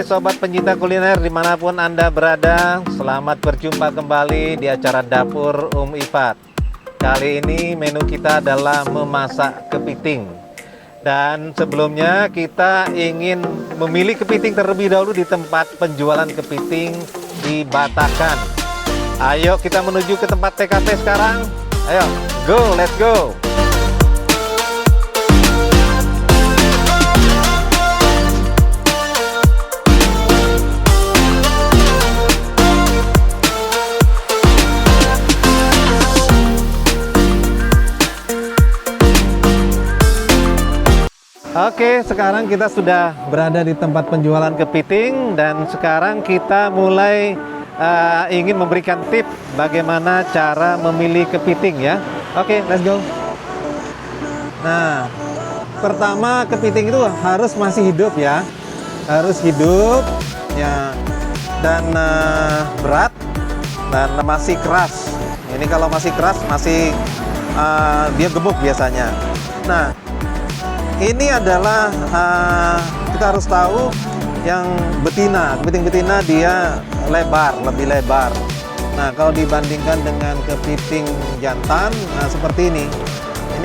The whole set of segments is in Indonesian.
Oke, sobat pencinta kuliner dimanapun Anda berada, selamat berjumpa kembali di acara Dapur Ifat. Kali ini menu kita adalah memasak kepiting. Dan sebelumnya kita ingin memilih kepiting terlebih dahulu di tempat penjualan kepiting di Batakan. Ayo kita menuju ke tempat TKP sekarang. Ayo, go, let's go. Oke, sekarang kita sudah berada di tempat penjualan kepiting dan sekarang kita mulai ingin memberikan tips bagaimana cara memilih kepiting ya. Oke, let's go. Nah, pertama kepiting itu harus masih hidup ya, harus hidup ya, dan berat dan masih keras. Ini kalau masih keras masih dia gemuk biasanya. Nah, ini adalah kita harus tahu yang betina, kepiting betina dia lebar, lebih lebar. Nah, kalau dibandingkan dengan kepiting jantan, nah seperti ini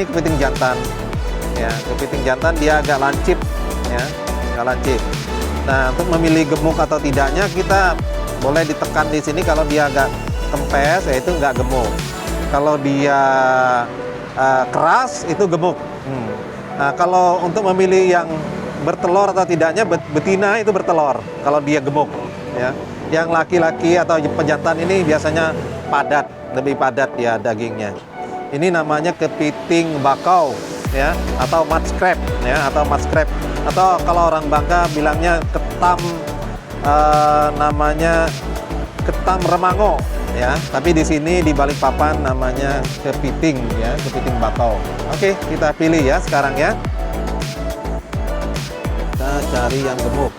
kepiting jantan. Ya, kepiting jantan dia agak lancip, ya, agak lancip. Nah, untuk memilih gemuk atau tidaknya kita boleh ditekan di sini. Kalau dia agak kempes, yaitu nggak gemuk. Kalau dia keras, itu gemuk. Nah, kalau untuk memilih yang bertelur atau tidaknya, betina itu bertelur kalau dia gemuk ya. Yang laki-laki atau pejantan ini biasanya padat, lebih padat ya dagingnya. Ini namanya kepiting bakau ya, atau mud crab ya, atau mud crab, atau kalau orang Bangka bilangnya ketam, namanya ketam remango ya, tapi di sini di Balikpapan namanya kepiting ya, kepiting bakau. Oke, kita pilih ya sekarang ya. Kita cari yang gemuk.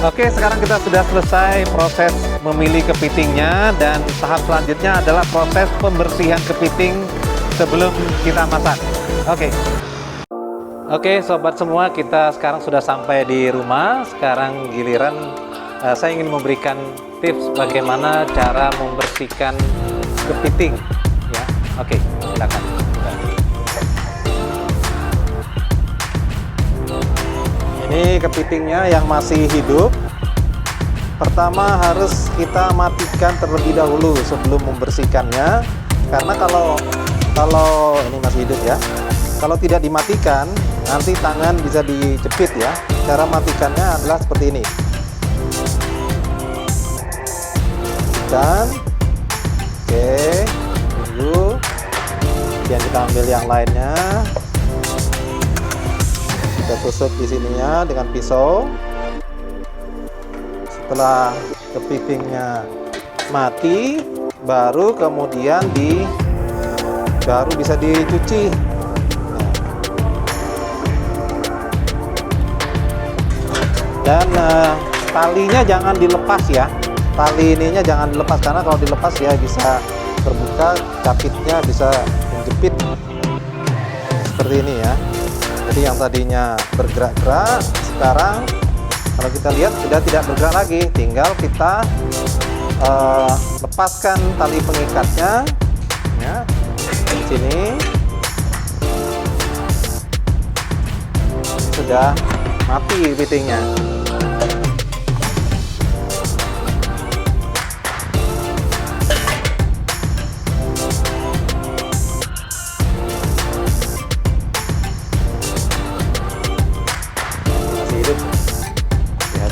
Oke, sekarang kita sudah selesai proses memilih kepitingnya dan tahap selanjutnya adalah proses pembersihan kepiting sebelum kita masak. Oke, sobat semua, kita sekarang sudah sampai di rumah. Sekarang giliran saya ingin memberikan tips bagaimana cara membersihkan kepiting ya. Oke, silakan. Ini kepitingnya yang masih hidup. Pertama harus kita matikan terlebih dahulu sebelum membersihkannya. Karena kalau ini masih hidup ya, kalau tidak dimatikan nanti tangan bisa dijepit ya. Cara matikannya adalah seperti ini. Dan oke, tunggu. Kemudian kita ambil yang lainnya. Kita tusuk di sininya dengan pisau. Setelah kepitingnya mati, baru kemudian baru bisa dicuci. Dan talinya jangan dilepas ya. Tali ininya jangan dilepas, karena kalau dilepas ya bisa terbuka, capitnya bisa menjepit seperti ini ya. Jadi yang tadinya bergerak-gerak sekarang kalau kita lihat sudah tidak bergerak lagi. Tinggal kita lepaskan tali pengikatnya ya, di sini. Sudah mati kepitingnya.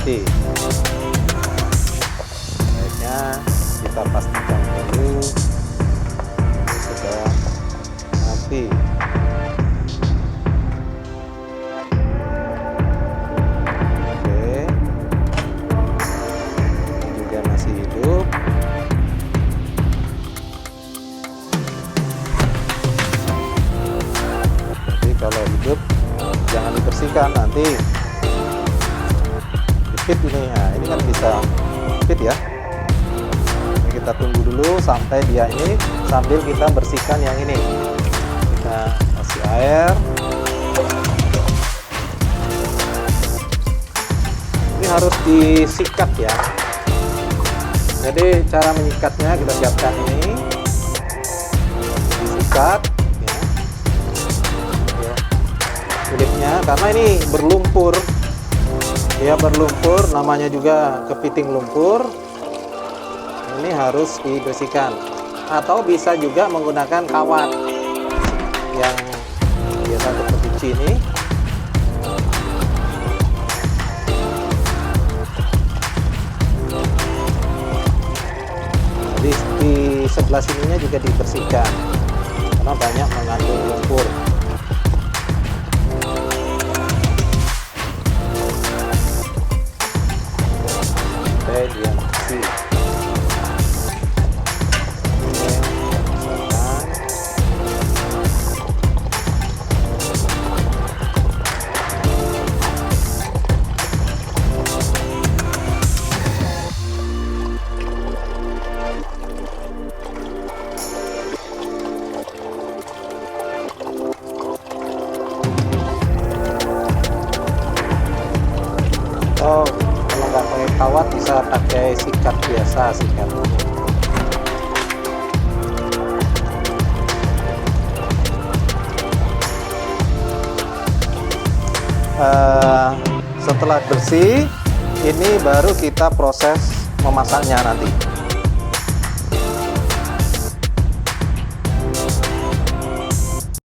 Hati-hati. Baiknya kita pastikan dulu sudah mati. Oke, ini juga masih hidup. Yup, jangan dibersihkan nanti dipit ini. Nah, ini kan bisa dipit ya. Ini kita tunggu dulu sampai dia ini, sambil kita bersihkan yang ini. Kita kasih air. Ini harus disikat ya. Jadi cara menyikatnya kita siapkan ini, disikat ya, kulitnya, karena ini berlumpur ya, berlumpur, namanya juga kepiting lumpur. Ini harus dibersihkan, atau bisa juga menggunakan kawat yang biasa untuk mencuci ini. Di sebelah sininya juga dibersihkan karena banyak mengandung lumpur. Sampai dia bersih. Oh, kalau nggak pakai kawat bisa pakai sikat biasa, sikat. Setelah bersih, ini baru kita proses memasaknya nanti.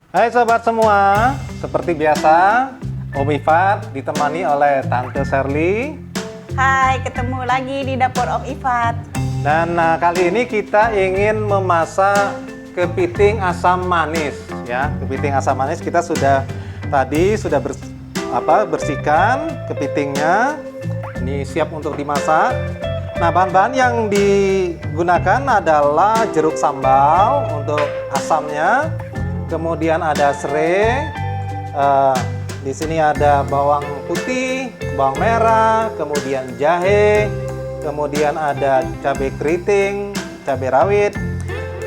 Hai sobat semua, seperti biasa Om Ifat ditemani oleh Tante Sherly. Hai, ketemu lagi di dapur Om Ifat. Dan kali ini kita ingin memasak kepiting asam manis ya. Kepiting asam manis kita sudah bersihkan kepitingnya. Ini siap untuk dimasak. Nah, bahan-bahan yang digunakan adalah jeruk sambal untuk asamnya. Kemudian ada serai. Di sini ada bawang putih, bawang merah, kemudian jahe, kemudian ada cabai keriting, cabai rawit,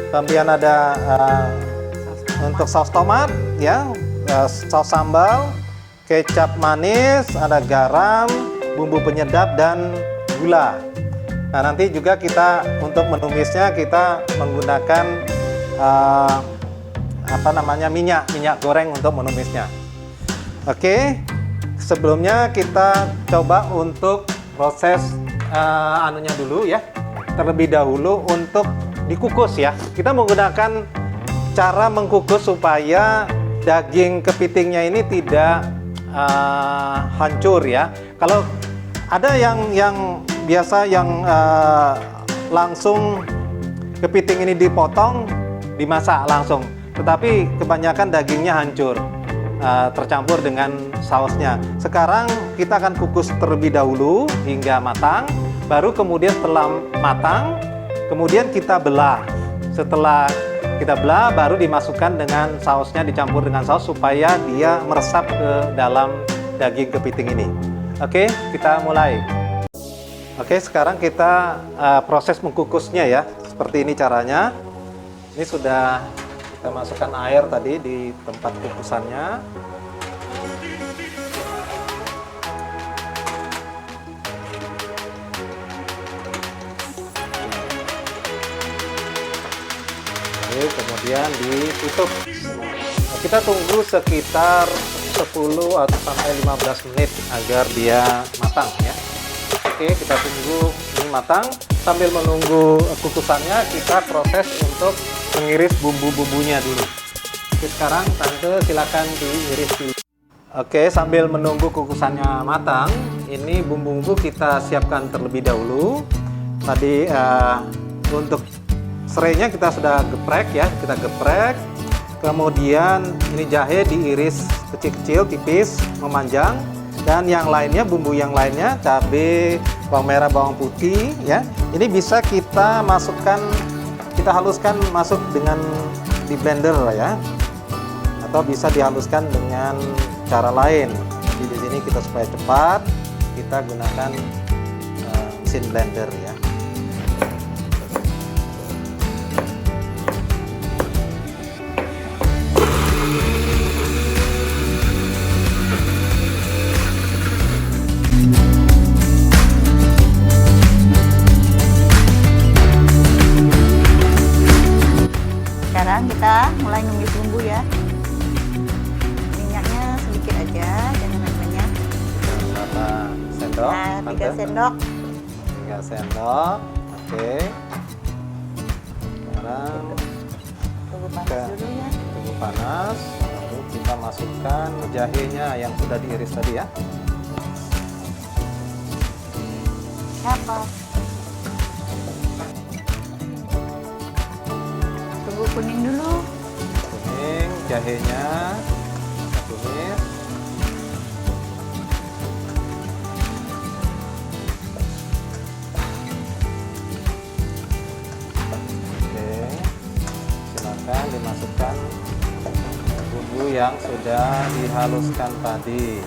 kemudian ada untuk saus tomat, ya, saus sambal, kecap manis, ada garam, bumbu penyedap dan gula. Nah, nanti juga kita untuk menumisnya kita menggunakan minyak goreng untuk menumisnya. Oke, sebelumnya kita coba untuk proses dulu ya. Terlebih dahulu untuk dikukus ya. Kita menggunakan cara mengkukus supaya daging kepitingnya ini tidak hancur ya. Kalau ada yang biasa yang langsung kepiting ini dipotong, dimasak langsung. Tetapi kebanyakan dagingnya hancur, tercampur dengan sausnya. Sekarang kita akan kukus terlebih dahulu hingga matang, baru kemudian setelah matang, kemudian kita belah. Setelah kita belah, baru dimasukkan dengan sausnya, dicampur dengan saus supaya dia meresap ke dalam daging kepiting ini. Oke, kita mulai. Oke, sekarang kita proses mengkukusnya ya. Seperti ini caranya. Ini sudah kita masukkan air tadi di tempat kukusannya. Oke, kemudian ditutup. Nah, kita tunggu sekitar 10 atau sampai 15 menit agar dia matang ya. Oke, kita tunggu ini matang. Sambil menunggu kukusannya, kita proses untuk mengiris bumbu-bumbunya dulu. Oke, sekarang Tante silakan diiris dulu. Oke, sambil menunggu kukusannya matang, ini bumbu-bumbu kita siapkan terlebih dahulu. Tadi untuk serainya kita sudah geprek ya, kita geprek. Kemudian ini jahe diiris kecil-kecil, tipis, memanjang. Dan yang lainnya, bumbu yang lainnya, cabai, bawang merah, bawang putih ya. Ini bisa kita masukkan, kita haluskan masuk dengan di blender lah ya. atau bisa dihaluskan dengan cara lain. Jadi di sini kita supaya cepat, kita gunakan mesin blender ya. Sekarang kita mulai numis bumbu ya. Minyaknya sedikit aja, jangan banyak. Berapa sendok? Nah, 3 Tante? sendok. 3 sendok. Oke. Sekarang Tunggu panas Oke. dulu ya. tunggu panas. Lalu kita masukkan jahenya yang sudah diiris tadi ya. Apa? Tunggu kuning dulu. Kuning, jahenya kita tumis. Oke, silakan dimasukkan bumbu yang sudah dihaluskan tadi.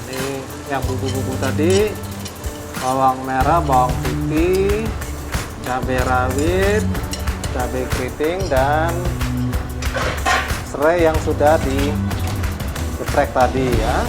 Ini yang bumbu-bumbu tadi: bawang merah, bawang putih, cabai rawit, cabai keriting, dan serai yang sudah digeprek tadi ya.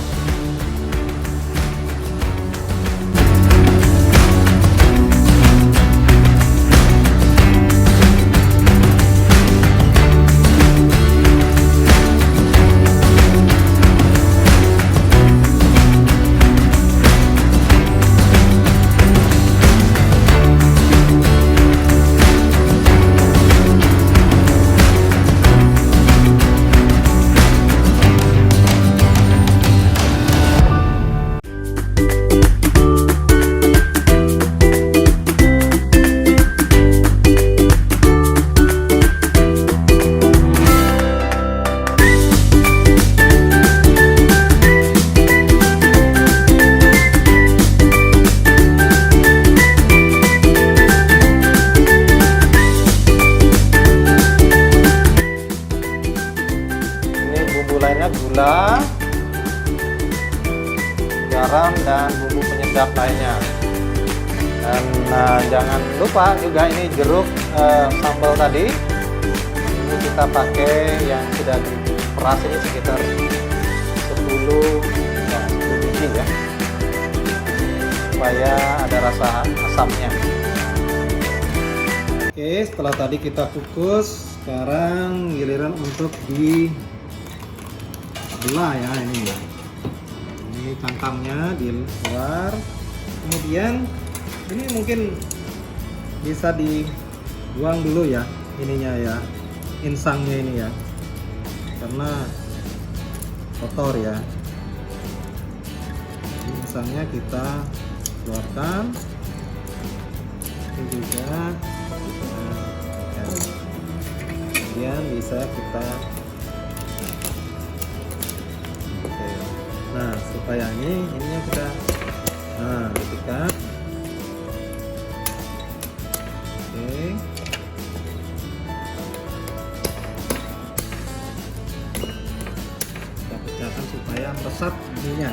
Lainnya gula, garam, dan bumbu penyedap lainnya. Dan jangan lupa juga ini jeruk sambal tadi. Ini kita pakai yang sudah diperas, ini sekitar 10 biji ya, supaya ada rasa asamnya. Oke, setelah tadi kita kukus, sekarang giliran untuk dibelah ya. Ini cangkangnya di luar. Kemudian ini mungkin bisa dibuang dulu ya, ininya ya, insangnya ini ya, karena kotor ya. Insangnya kita keluarkan. Ini juga kemudian bisa kita nah, supaya ininya kita ketika oke, kita pecahkan supaya meresap ininya.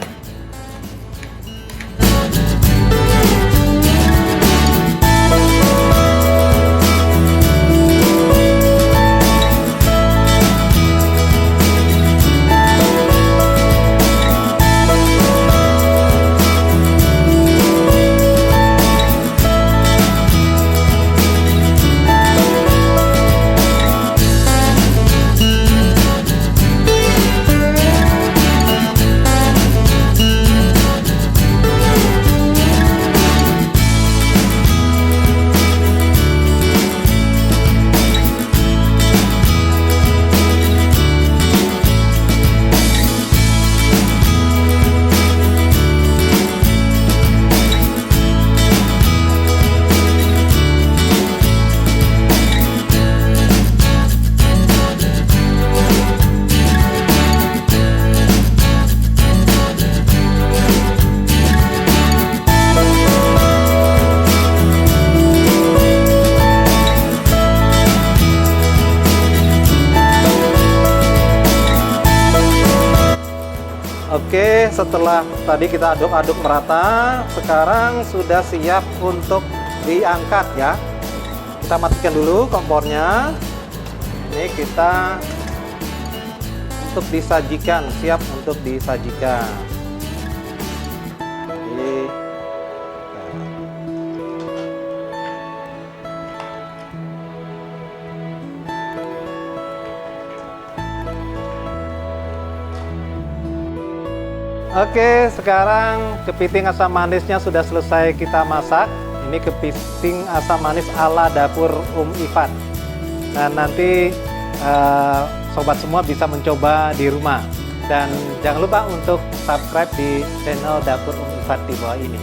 Oke, setelah tadi kita aduk-aduk merata, sekarang sudah siap untuk diangkat ya. Kita matikan dulu kompornya. Ini kita untuk disajikan, siap untuk disajikan. Jadi, oke, sekarang kepiting asam manisnya sudah selesai kita masak. Ini kepiting asam manis ala dapur Ifat. Nah, nanti sobat semua bisa mencoba di rumah. Dan jangan lupa untuk subscribe di channel dapur Ifat di bawah ini.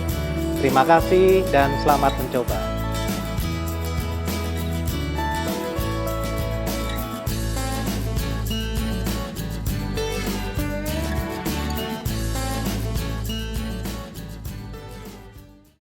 Terima kasih dan selamat mencoba.